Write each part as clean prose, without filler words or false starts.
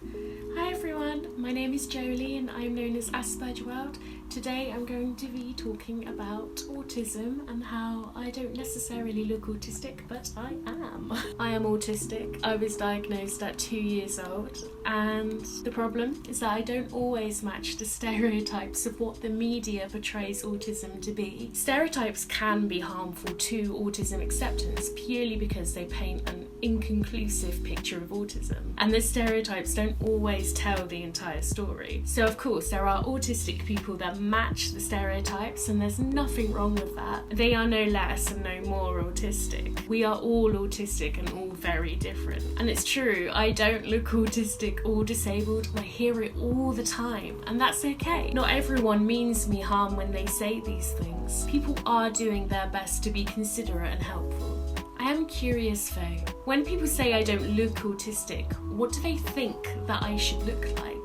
Hi everyone, my name is Jolie and I'm known as AspergerWorld. Today I'm going to be talking about autism and how I don't necessarily look autistic, but I am. I am autistic. I was diagnosed at 2 years old, and the problem is that I don't always match the stereotypes of what the media portrays autism to be. Stereotypes can be harmful to autism acceptance purely because they paint an inconclusive picture of autism, and the stereotypes don't always tell the entire story. So of course there are autistic people that match the stereotypes, and there's nothing wrong with that. They are no less and no more autistic. We are all autistic and all very different. And it's true, I don't look autistic or disabled, and I hear it all the time, and that's okay. Not everyone means me harm when they say these things. People are doing their best to be considerate and helpful. I am curious though, when people say I don't look autistic, what do they think that I should look like?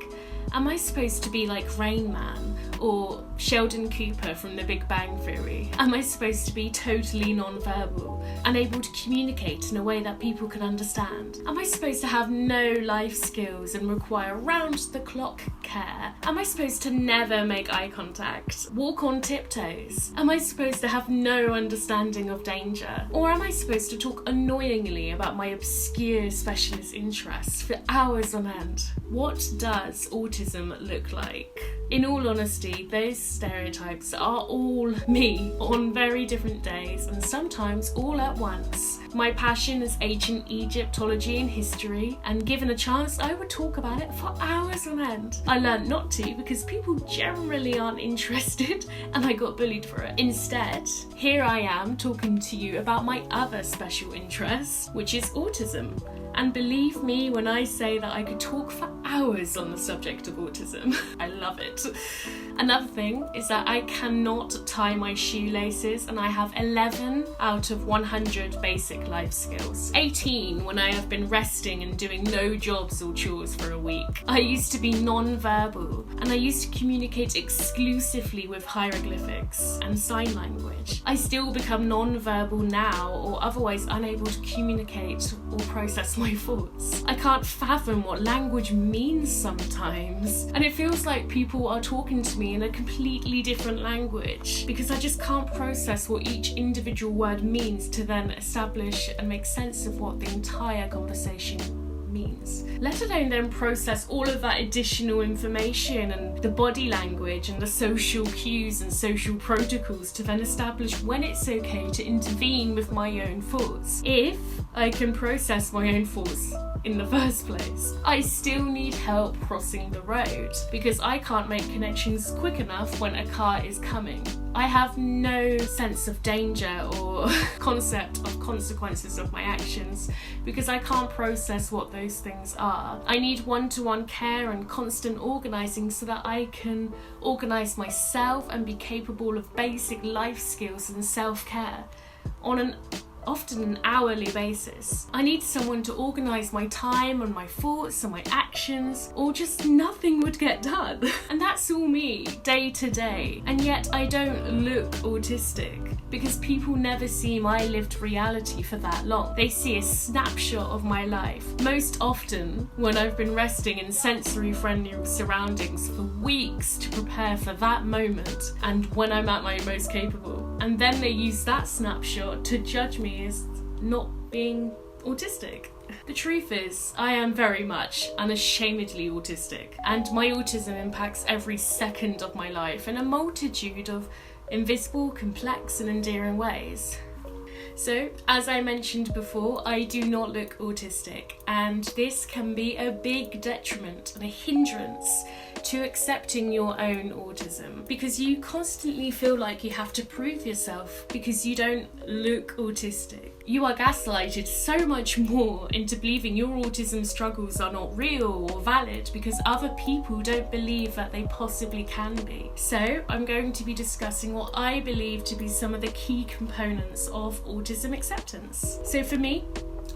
Am I supposed to be like Rain Man or Sheldon Cooper from The Big Bang Theory? Am I supposed to be totally non-verbal, unable to communicate in a way that people can understand? Am I supposed to have no life skills and require round-the-clock care? Am I supposed to never make eye contact, walk on tiptoes? Am I supposed to have no understanding of danger? Or am I supposed to talk annoyingly about my obscure specialist interests for hours on end? What does autism look like? In all honesty, those stereotypes are all me on very different days and sometimes all at once. My passion is ancient Egyptology and history, and given a chance I would talk about it for hours on end. I learned not to because people generally aren't interested and I got bullied for it. Instead, here I am talking to you about my other special interest, which is autism. And believe me when I say that I could talk for hours on the subject of autism. I love it. Another thing is that I cannot tie my shoelaces, and I have 11 out of 100 basic life skills. 18 when I have been resting and doing no jobs or chores for a week. I used to be non-verbal, and I used to communicate exclusively with hieroglyphics and sign language. I still become non-verbal now, or otherwise unable to communicate or process my thoughts. I can't fathom what language means sometimes, and it feels like people are talking to me in a completely different language because I just can't process what each individual word means to then establish and make sense of what the entire conversation means, let alone then process all of that additional information and the body language and the social cues and social protocols to then establish when it's okay to intervene with my own thoughts. If I can process my own thoughts in the first place, I still need help crossing the road because I can't make connections quick enough when a car is coming. I have no sense of danger or concept of consequences of my actions because I can't process what those things are. I need one-to-one care and constant organising so that I can organise myself and be capable of basic life skills and self-care on an often an hourly basis. I need someone to organise my time and my thoughts and my actions, or just nothing would get done. And that's all me, day to day. And yet I don't look autistic because people never see my lived reality for that long. They see a snapshot of my life, most often when I've been resting in sensory-friendly surroundings for weeks to prepare for that moment and when I'm at my most capable. And then they use that snapshot to judge me as not being autistic. The truth is, I am very much unashamedly autistic, and my autism impacts every second of my life in a multitude of invisible, complex and endearing ways. So, as I mentioned before, I do not look autistic, and this can be a big detriment and a hindrance to accepting your own autism because you constantly feel like you have to prove yourself because you don't look autistic. You are gaslighted so much more into believing your autism struggles are not real or valid because other people don't believe that they possibly can be. So I'm going to be discussing what I believe to be some of the key components of autism acceptance. So for me,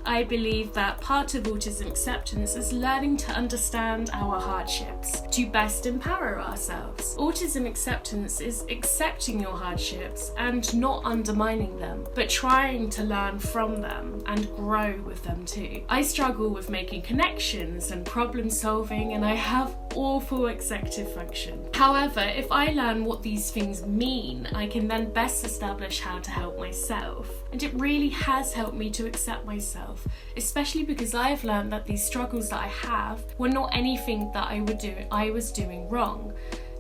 I believe that part of autism acceptance is learning to understand our hardships to best empower ourselves. Autism acceptance is accepting your hardships and not undermining them, but trying to learn from them and grow with them too. I struggle with making connections and problem solving, and I have awful executive function. However, if I learn what these things mean, I can then best establish how to help myself. And it really has helped me to accept myself, especially because I have learned that these struggles that I have were not anything that I was doing wrong,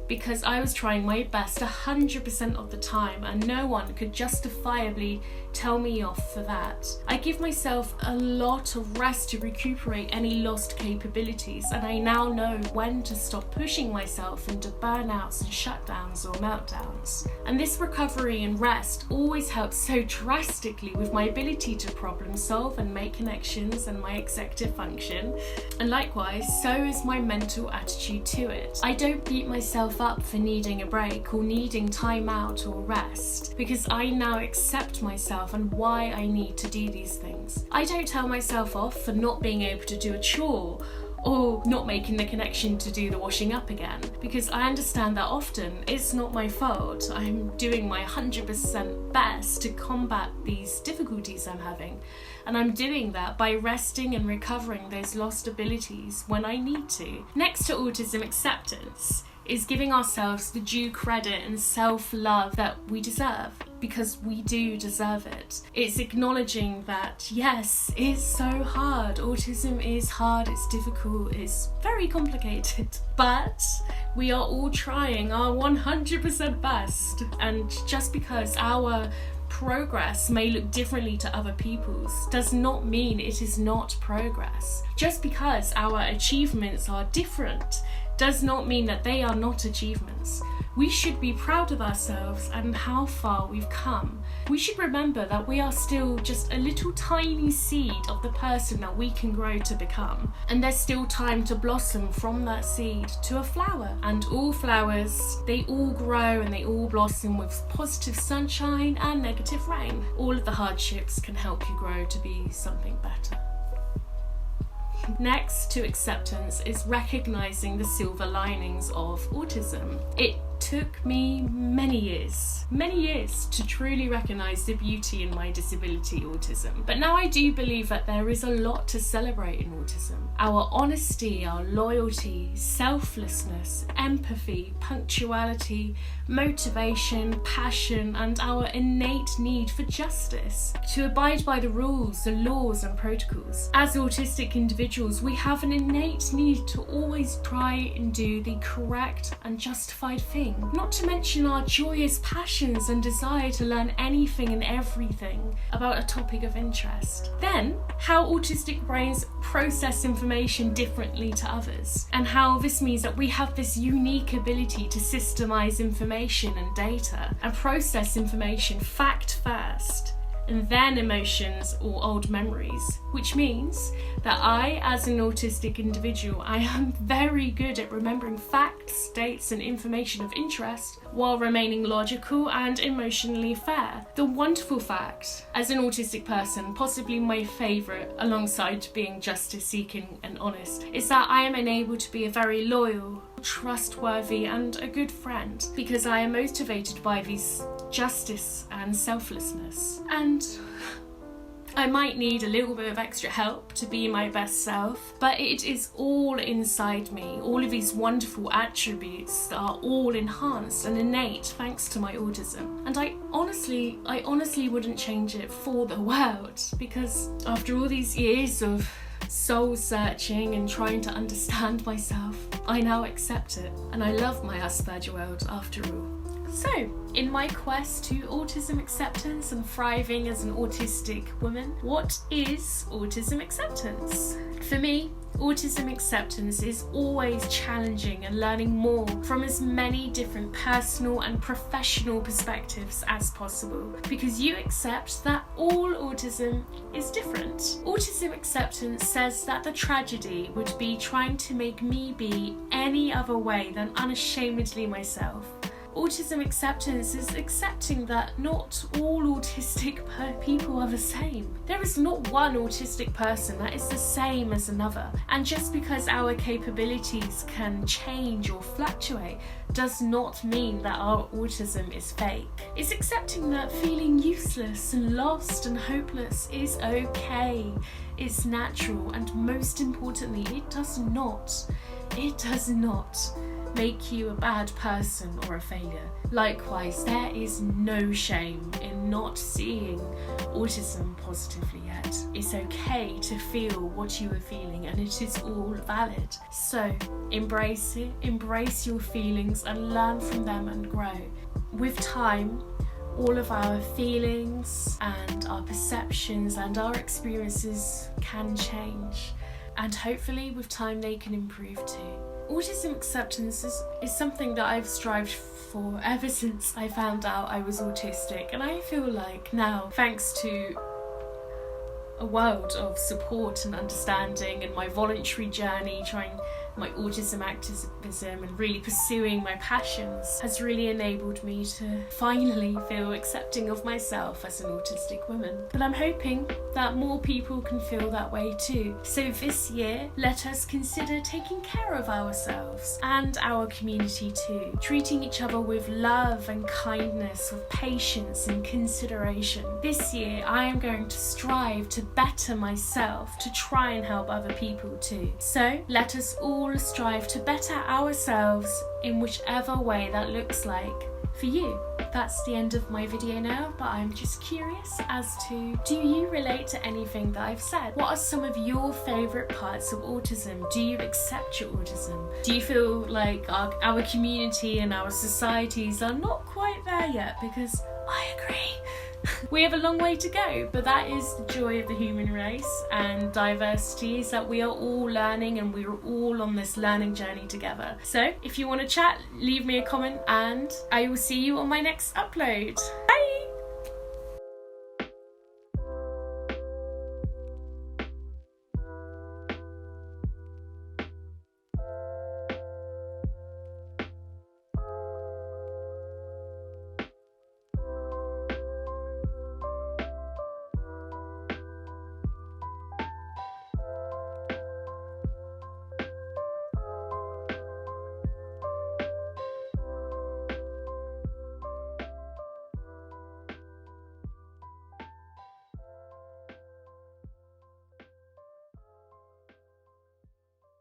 because I was trying my best 100% of the time, and no one could justifiably tell me off for that. I give myself a lot of rest to recuperate any lost capabilities, and I now know when to stop pushing myself into burnouts and shutdowns or meltdowns. And this recovery and rest always helps so drastically with my ability to problem solve and make connections and my executive function. And likewise, so is my mental attitude to it. I don't beat myself up for needing a break or needing time out or rest, because I now accept myself and why I need to do these things. I don't tell myself off for not being able to do a chore or not making the connection to do the washing up again, because I understand that often it's not my fault. I'm doing my 100% best to combat these difficulties I'm having, and I'm doing that by resting and recovering those lost abilities when I need to. Next to autism acceptance is giving ourselves the due credit and self-love that we deserve, because we do deserve it. It's acknowledging that, yes, it's so hard. Autism is hard, it's difficult, it's very complicated, but we are all trying our 100% best. And just because our progress may look differently to other people's does not mean it is not progress. Just because our achievements are different does not mean that they are not achievements. We should be proud of ourselves and how far we've come. We should remember that we are still just a little tiny seed of the person that we can grow to become. And there's still time to blossom from that seed to a flower. And all flowers, they all grow and they all blossom with positive sunshine and negative rain. All of the hardships can help you grow to be something better. Next to acceptance is recognizing the silver linings of autism. It took me many years to truly recognize the beauty in my disability, autism. But now I do believe that there is a lot to celebrate in autism. Our honesty, our loyalty, selflessness, empathy, punctuality, motivation, passion, and our innate need for justice, to abide by the rules, the laws and protocols. As autistic individuals, we have an innate need to always try and do the correct and justified thing, not to mention our joyous passions and desire to learn anything and everything about a topic of interest. Then, how autistic brains process information differently to others, and how this means that we have this unique ability to systemize information and data and process information fact first, and then emotions or old memories, which means that I, as an autistic individual, I am very good at remembering facts, dates and information of interest while remaining logical and emotionally fair. The wonderful fact, as an autistic person, possibly my favourite alongside being justice seeking and honest, is that I am enabled to be a very loyal, trustworthy and a good friend, because I am motivated by these justice and selflessness. And I might need a little bit of extra help to be my best self, but it is all inside me. All of these wonderful attributes are all enhanced and innate thanks to my autism. And I honestly wouldn't change it for the world, because after all these years of soul searching and trying to understand myself, I now accept it, and I love my AspergerWorld after all. So, in my quest to autism acceptance and thriving as an autistic woman, what is autism acceptance? For me, autism acceptance is always challenging and learning more from as many different personal and professional perspectives as possible, because you accept that all autism is different. Autism acceptance says that the tragedy would be trying to make me be any other way than unashamedly myself. Autism acceptance is accepting that not all autistic people are the same. There is not one autistic person that is the same as another. And just because our capabilities can change or fluctuate does not mean that our autism is fake. It's accepting that feeling useless and lost and hopeless is okay. It's natural, and most importantly, it does not make you a bad person or a failure. Likewise, there is no shame in not seeing autism positively yet. It's okay to feel what you are feeling, and it is all valid. So embrace it, embrace your feelings and learn from them and grow. With time, all of our feelings and our perceptions and our experiences can change, and hopefully with time they can improve too. Autism acceptance is something that I've strived for ever since I found out I was autistic, and I feel like now, thanks to a world of support and understanding and my voluntary journey, trying my autism activism and really pursuing my passions, has really enabled me to finally feel accepting of myself as an autistic woman. But I'm hoping that more people can feel that way too. So this year, let us consider taking care of ourselves and our community too, treating each other with love and kindness, with patience and consideration. This year, I am going to strive to better myself to try and help other people too. So let us all strive to better ourselves in whichever way that looks like for you. That's the end of my video now, but I'm just curious as to, do you relate to anything that I've said? What are some of your favourite parts of autism? Do you accept your autism? Do you feel like our community and our societies are not quite there yet? Because I agree. We have a long way to go, but that is the joy of the human race and diversity, is that we are all learning and we're all on this learning journey together. So if you want to chat, leave me a comment and I will see you on my next upload. Bye!